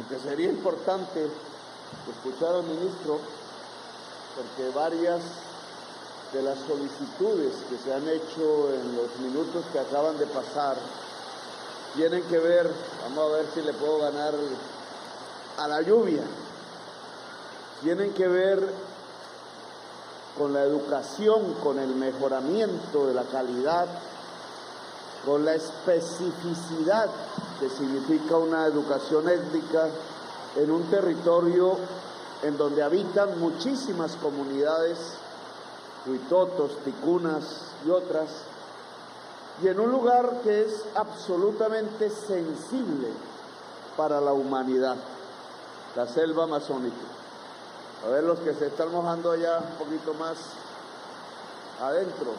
aunque sería importante escuchar al ministro, porque varias de las solicitudes que se han hecho en los minutos que acaban de pasar tienen que ver, vamos a ver si le puedo ganar a la lluvia, tienen que ver con la educación, con el mejoramiento de la calidad, con la especificidad que significa una educación étnica en un territorio en donde habitan muchísimas comunidades, huitotos, ticunas y otras, y en un lugar que es absolutamente sensible para la humanidad, la selva amazónica. A ver los que se están mojando allá un poquito más adentro.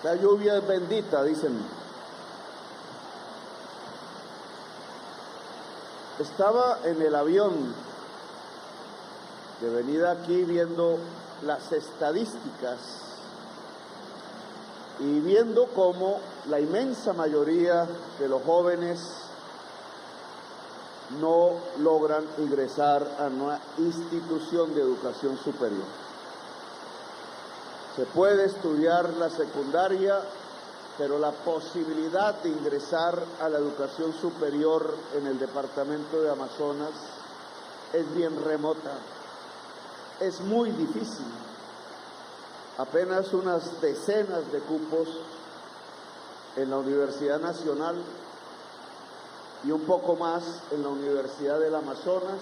La lluvia es bendita, dicen. Estaba en el avión de venida aquí viendo las estadísticas y viendo cómo la inmensa mayoría de los jóvenes no logran ingresar a una institución de educación superior. Se puede estudiar la secundaria, pero la posibilidad de ingresar a la educación superior en el departamento de Amazonas es bien remota. Es muy difícil. Apenas unas decenas de cupos en la Universidad Nacional y un poco más en la Universidad del Amazonas,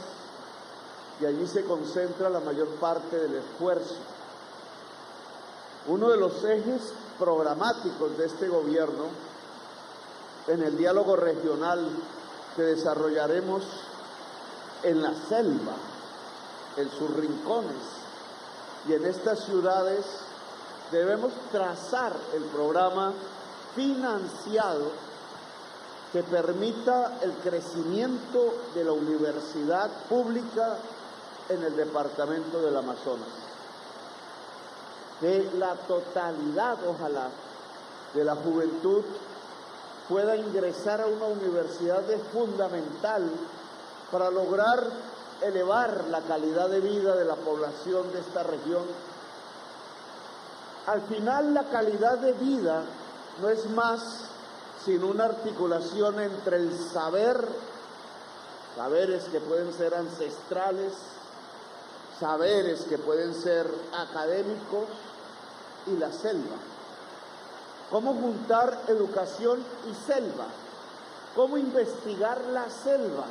y allí se concentra la mayor parte del esfuerzo. Uno de los ejes programáticos de este gobierno, en el diálogo regional que desarrollaremos en la selva, en sus rincones y en estas ciudades, debemos trazar el programa financiado que permita el crecimiento de la universidad pública en el departamento del Amazonas. Que la totalidad, ojalá, de la juventud pueda ingresar a una universidad es fundamental para lograr elevar la calidad de vida de la población de esta región. Al final, la calidad de vida no es más sino una articulación entre el saber, saberes que pueden ser ancestrales, saberes que pueden ser académicos, y la selva. ¿Cómo juntar educación y selva? ¿Cómo investigar la selva?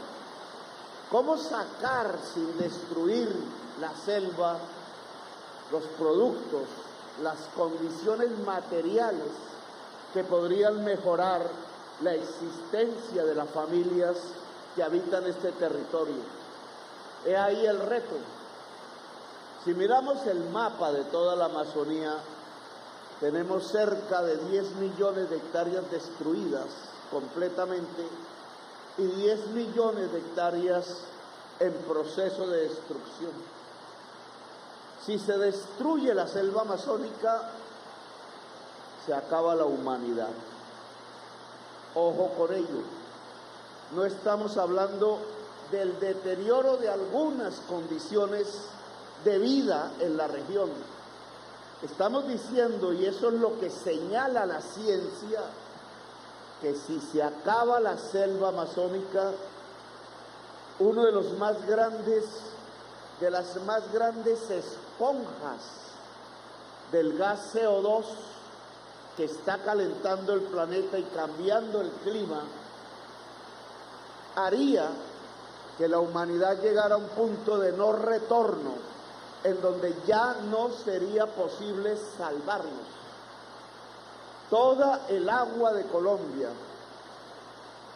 ¿Cómo sacar sin destruir la selva los productos, las condiciones materiales que podrían mejorar la existencia de las familias que habitan este territorio? He ahí el reto. Si miramos el mapa de toda la Amazonía, tenemos cerca de 10 millones de hectáreas destruidas completamente y 10 millones de hectáreas en proceso de destrucción. Si se destruye la selva amazónica, se acaba la humanidad. Ojo con ello. No estamos hablando del deterioro de algunas condiciones de vida en la región. Estamos diciendo, y eso es lo que señala la ciencia, que si se acaba la selva amazónica, uno de los más grandes, de las más grandes esponjas del gas CO2 que está calentando el planeta y cambiando el clima, haría que la humanidad llegara a un punto de no retorno, en donde ya no sería posible salvarnos. Toda el agua de Colombia,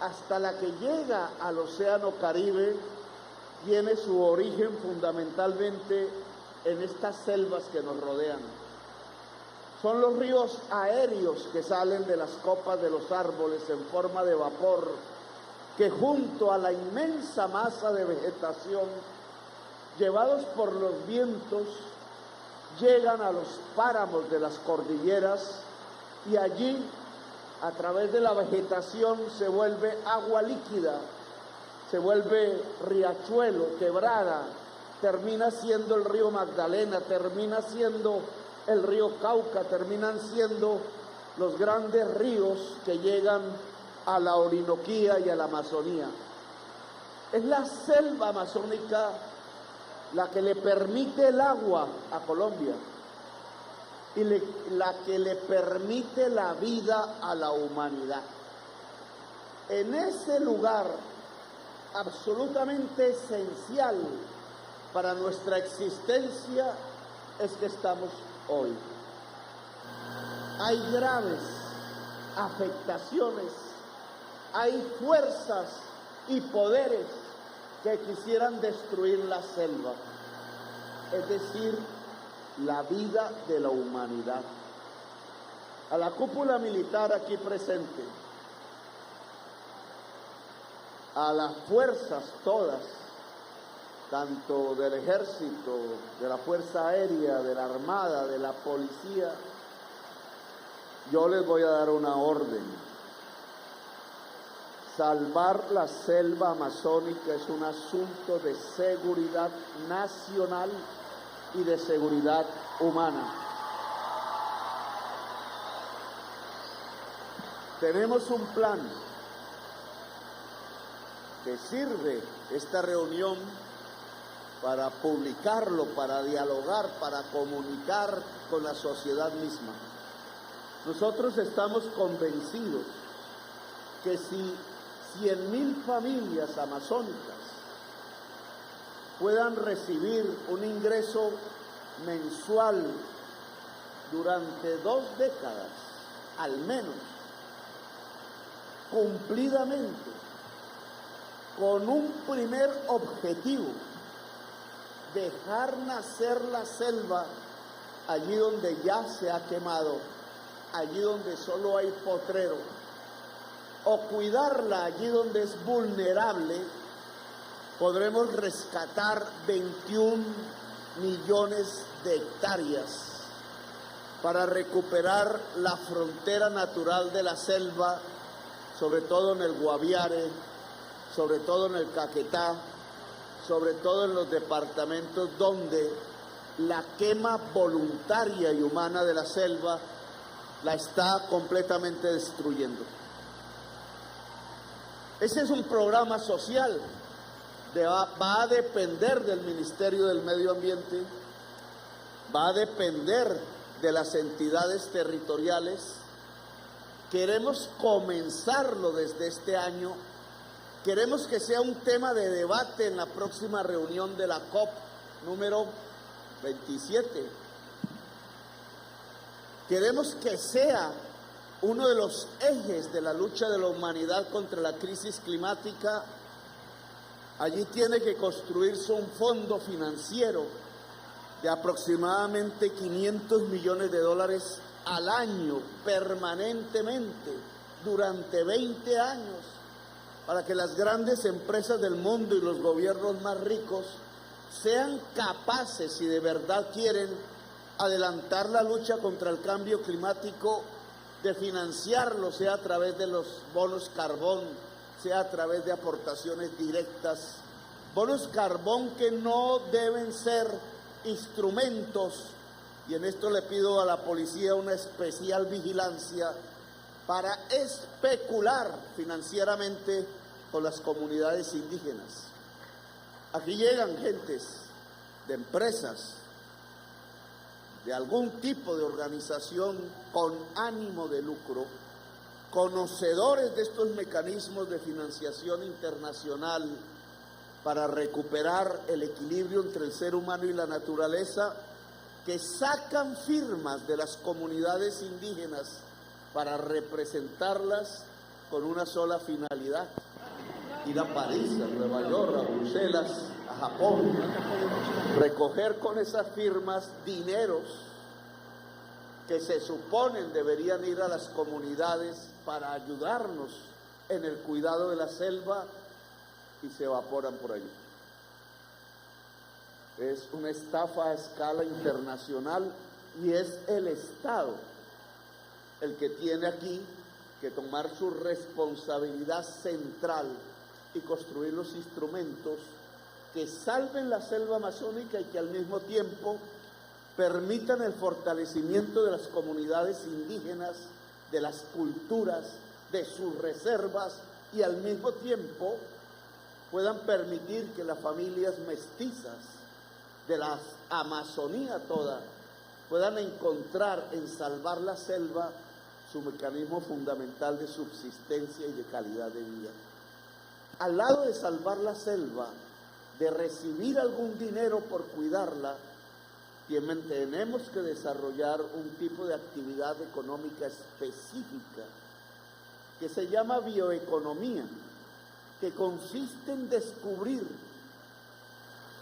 hasta la que llega al Océano Caribe, tiene su origen fundamentalmente en estas selvas que nos rodean. Son los ríos aéreos que salen de las copas de los árboles en forma de vapor que junto a la inmensa masa de vegetación, llevados por los vientos, llegan a los páramos de las cordilleras y allí, a través de la vegetación, se vuelve agua líquida, se vuelve riachuelo, quebrada, termina siendo el río Magdalena, termina siendo el río Cauca, terminan siendo los grandes ríos que llegan a la Orinoquía y a la Amazonía. Es la selva amazónica la que le permite el agua a Colombia y la que le permite la vida a la humanidad. En ese lugar absolutamente esencial para nuestra existencia es que estamos hoy. Hay graves afectaciones, hay fuerzas y poderes que quisieran destruir la selva, es decir, la vida de la humanidad. A la cúpula militar aquí presente, a las fuerzas todas, tanto del ejército, de la fuerza aérea, de la armada, de la policía, yo les voy a dar una orden. Salvar la selva amazónica es un asunto de seguridad nacional y de seguridad humana. Tenemos un plan que sirve esta reunión para publicarlo, para dialogar, para comunicar con la sociedad misma. Nosotros estamos convencidos que si 100.000 familias amazónicas puedan recibir un ingreso mensual durante 2 décadas, al menos, cumplidamente, con un primer objetivo: dejar nacer la selva allí donde ya se ha quemado, allí donde solo hay potrero, o cuidarla allí donde es vulnerable, podremos rescatar 21 millones de hectáreas para recuperar la frontera natural de la selva, sobre todo en el Guaviare, sobre todo en el Caquetá, sobre todo en los departamentos donde la quema voluntaria y humana de la selva la está completamente destruyendo. Ese es un programa social, va a depender del Ministerio del Medio Ambiente, va a depender de las entidades territoriales. Queremos comenzarlo desde este año, queremos que sea un tema de debate en la próxima reunión de la COP número 27. Queremos que sea uno de los ejes de la lucha de la humanidad contra la crisis climática. Allí tiene que construirse un fondo financiero de aproximadamente $500 millones al año, permanentemente, durante 20 años, para que las grandes empresas del mundo y los gobiernos más ricos sean capaces, si de verdad quieren adelantar la lucha contra el cambio climático, de financiarlo, sea a través de los bonos carbón, sea a través de aportaciones directas. Bonos carbón que no deben ser instrumentos, y en esto le pido a la policía una especial vigilancia, para especular financieramente con las comunidades indígenas. Aquí llegan gentes de empresas, de algún tipo de organización con ánimo de lucro, conocedores de estos mecanismos de financiación internacional para recuperar el equilibrio entre el ser humano y la naturaleza, que sacan firmas de las comunidades indígenas para representarlas con una sola finalidad: ir a París, a Nueva York, a Bruselas, a Japón, recoger con esas firmas dineros que se suponen deberían ir a las comunidades para ayudarnos en el cuidado de la selva y se evaporan por allí. Es una estafa a escala internacional y es el Estado el que tiene aquí que tomar su responsabilidad central y construir los instrumentos que salven la selva amazónica y que al mismo tiempo permitan el fortalecimiento de las comunidades indígenas, de las culturas, de sus reservas y al mismo tiempo puedan permitir que las familias mestizas de la Amazonía toda puedan encontrar en salvar la selva su mecanismo fundamental de subsistencia y de calidad de vida. Al lado de salvar la selva, de recibir algún dinero por cuidarla, tenemos que desarrollar un tipo de actividad económica específica que se llama bioeconomía, que consiste en descubrir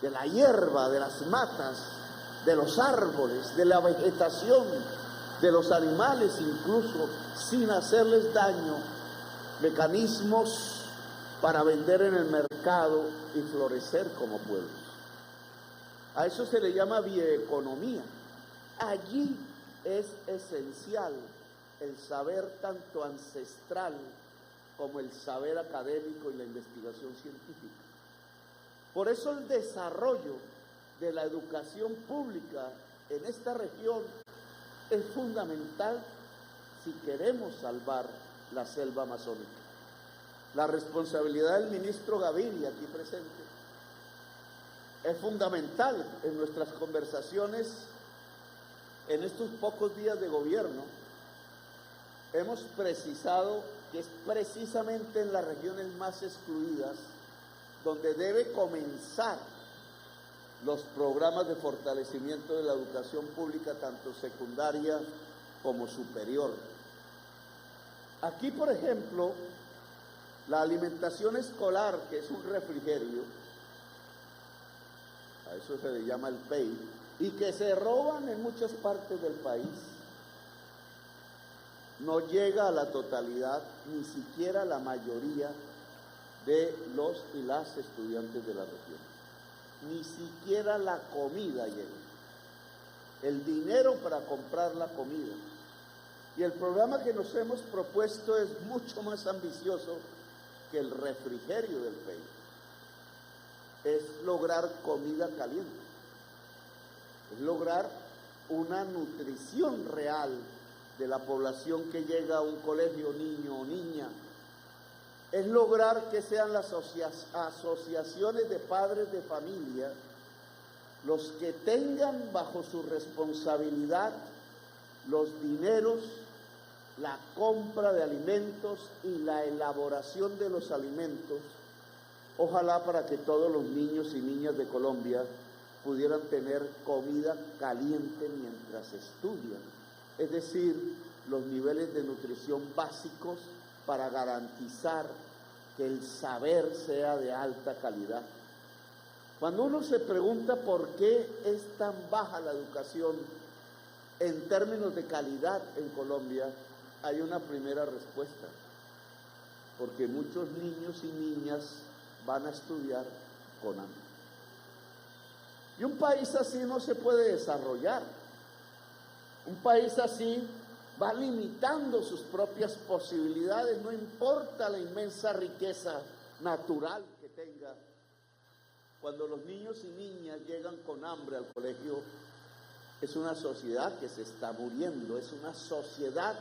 de la hierba, de las matas, de los árboles, de la vegetación, de los animales incluso, sin hacerles daño, mecanismos para vender en el mercado y florecer como pueblos. A eso se le llama bioeconomía. Allí es esencial el saber tanto ancestral como el saber académico y la investigación científica. Por eso el desarrollo de la educación pública en esta región es fundamental si queremos salvar la selva amazónica. La responsabilidad del ministro Gaviria, aquí presente, es fundamental en nuestras conversaciones en estos pocos días de gobierno. Hemos precisado que es precisamente en las regiones más excluidas donde debe comenzar los programas de fortalecimiento de la educación pública, tanto secundaria como superior. Aquí, por ejemplo, la alimentación escolar, que es un refrigerio, a eso se le llama el PEI, y que se roban en muchas partes del país, no llega a la totalidad, ni siquiera a la mayoría de los y las estudiantes de la región. Ni siquiera la comida llega. El dinero para comprar la comida. Y el programa que nos hemos propuesto es mucho más ambicioso que el refrigerio del PEI. Es lograr comida caliente. Es lograr una nutrición real de la población que llega a un colegio, niño o niña. Es lograr que sean las asociaciones de padres de familia los que tengan bajo su responsabilidad los dineros, la compra de alimentos y la elaboración de los alimentos, ojalá para que todos los niños y niñas de Colombia pudieran tener comida caliente mientras estudian, es decir, los niveles de nutrición básicos para garantizar que el saber sea de alta calidad. Cuando uno se pregunta por qué es tan baja la educación en términos de calidad en Colombia, hay una primera respuesta: porque muchos niños y niñas van a estudiar con hambre. Y un país así no se puede desarrollar. Un país así va limitando sus propias posibilidades, no importa la inmensa riqueza natural que tenga. Cuando los niños y niñas llegan con hambre al colegio, es una sociedad que se está muriendo, es una sociedad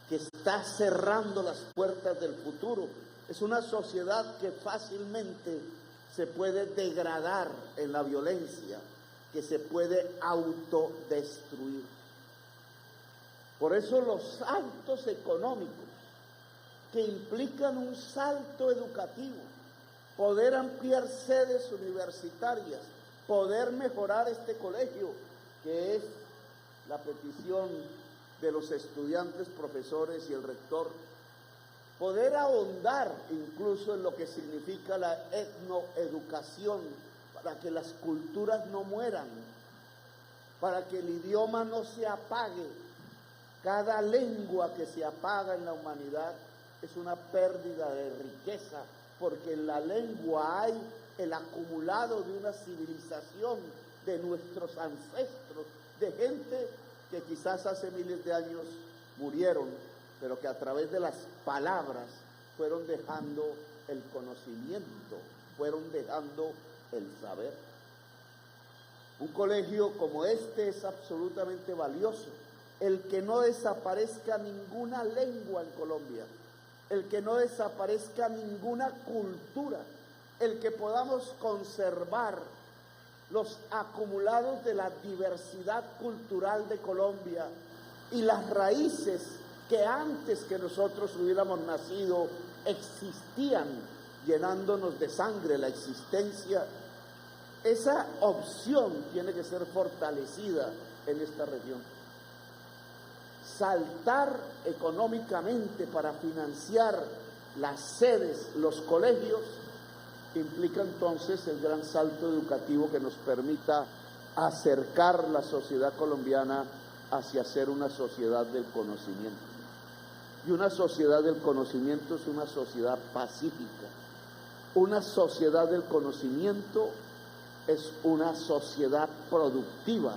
que está cerrando las puertas del futuro, es una sociedad que fácilmente se puede degradar en la violencia, que se puede autodestruir. Por eso los saltos económicos que implican un salto educativo, poder ampliar sedes universitarias, poder mejorar este colegio, que es la petición de los estudiantes, profesores y el rector, poder ahondar incluso en lo que significa la etnoeducación, para que las culturas no mueran, para que el idioma no se apague. Cada lengua que se apaga en la humanidad es una pérdida de riqueza, porque en la lengua hay el acumulado de una civilización de nuestros ancestros, de gente que quizás hace miles de años murieron, pero que a través de las palabras fueron dejando el conocimiento, fueron dejando el saber. Un colegio como este es absolutamente valioso. El que no desaparezca ninguna lengua en Colombia, el que no desaparezca ninguna cultura, el que podamos conservar los acumulados de la diversidad cultural de Colombia y las raíces que antes que nosotros hubiéramos nacido existían, llenándonos de sangre la existencia. Esa opción tiene que ser fortalecida en esta región. Saltar económicamente para financiar las sedes, los colegios, implica entonces el gran salto educativo que nos permita acercar la sociedad colombiana hacia ser una sociedad del conocimiento. Y una sociedad del conocimiento es una sociedad pacífica. Una sociedad del conocimiento es una sociedad productiva.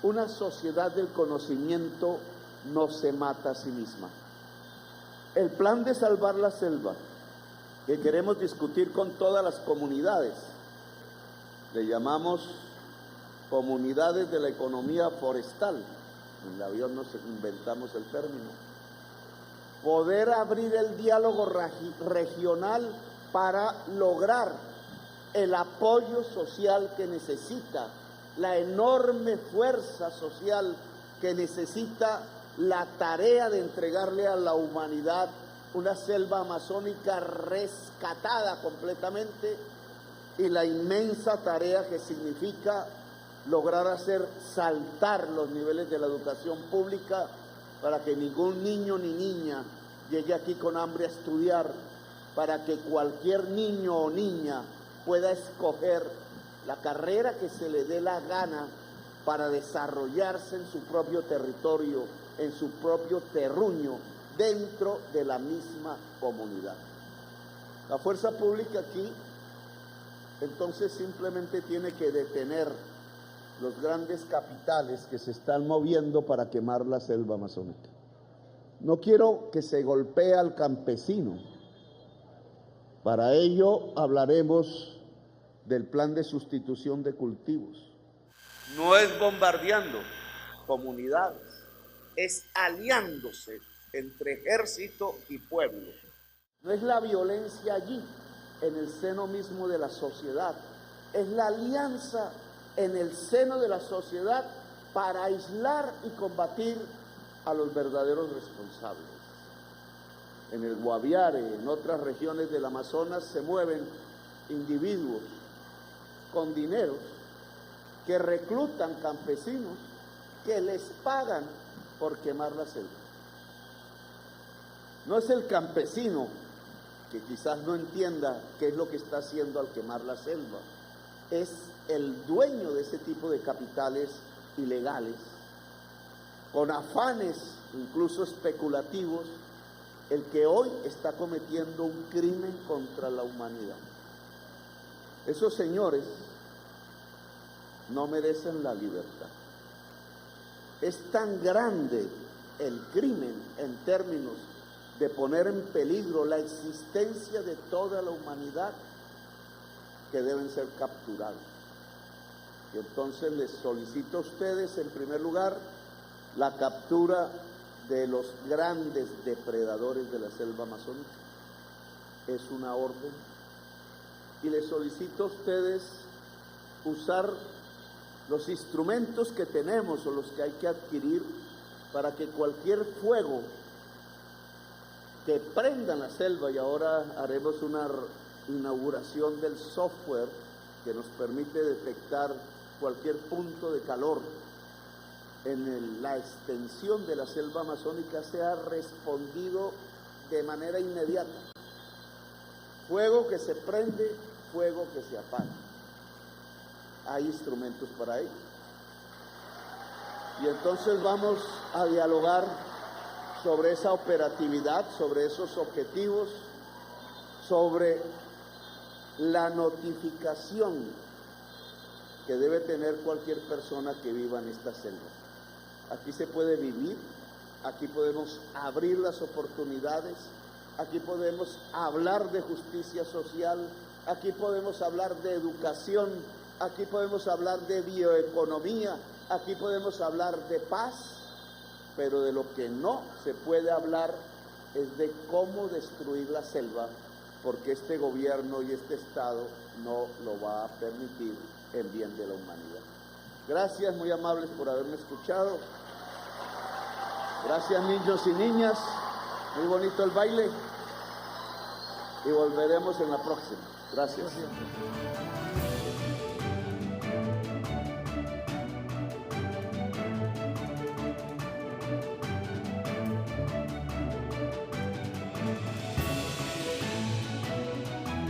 Una sociedad del conocimiento no se mata a sí misma. El plan de salvar la selva, que queremos discutir con todas las comunidades, le llamamos comunidades de la economía forestal. En el avión nos inventamos el término. Poder abrir el diálogo regional para lograr el apoyo social que necesita, la enorme fuerza social que necesita la tarea de entregarle a la humanidad una selva amazónica rescatada completamente y la inmensa tarea que significa lograr hacer saltar los niveles de la educación pública para que ningún niño ni niña llegue aquí con hambre a estudiar, para que cualquier niño o niña pueda escoger la carrera que se le dé la gana para desarrollarse en su propio territorio, en su propio terruño, dentro de la misma comunidad. La fuerza pública aquí, entonces, simplemente tiene que detener los grandes capitales que se están moviendo para quemar la selva amazónica. No quiero que se golpee al campesino. Para ello hablaremos del plan de sustitución de cultivos. No es bombardeando comunidades, es aliándose entre ejército y pueblo. No es la violencia allí, en el seno mismo de la sociedad, es la alianza en el seno de la sociedad para aislar y combatir a los verdaderos responsables. En el Guaviare, en otras regiones del Amazonas, se mueven individuos con dinero que reclutan campesinos que les pagan por quemar la selva. No es el campesino que quizás no entienda qué es lo que está haciendo al quemar la selva, es el dueño de ese tipo de capitales ilegales, con afanes incluso especulativos, el que hoy está cometiendo un crimen contra la humanidad. Esos señores no merecen la libertad. Es tan grande el crimen en términos de poner en peligro la existencia de toda la humanidad que deben ser capturados. Y entonces les solicito a ustedes, en primer lugar, la captura de los grandes depredadores de la selva amazónica. Es una orden. Y les solicito a ustedes usar los instrumentos que tenemos o los que hay que adquirir para que cualquier fuego que prenda en la selva, y ahora haremos una inauguración del software que nos permite detectar cualquier punto de calor en la extensión de la selva amazónica, sea respondido de manera inmediata. Fuego que se prende, fuego que se apaga. Hay instrumentos para ello. Y entonces vamos a dialogar sobre esa operatividad, sobre esos objetivos, sobre la notificación que debe tener cualquier persona que viva en esta selva. Aquí se puede vivir, aquí podemos abrir las oportunidades, aquí podemos hablar de justicia social, aquí podemos hablar de educación, aquí podemos hablar de bioeconomía, aquí podemos hablar de paz, pero de lo que no se puede hablar es de cómo destruir la selva, porque este gobierno y este Estado no lo va a permitir en bien de la humanidad. Gracias, muy amables, por haberme escuchado. Gracias, niños y niñas. Muy bonito el baile. Y volveremos en la próxima. Gracias.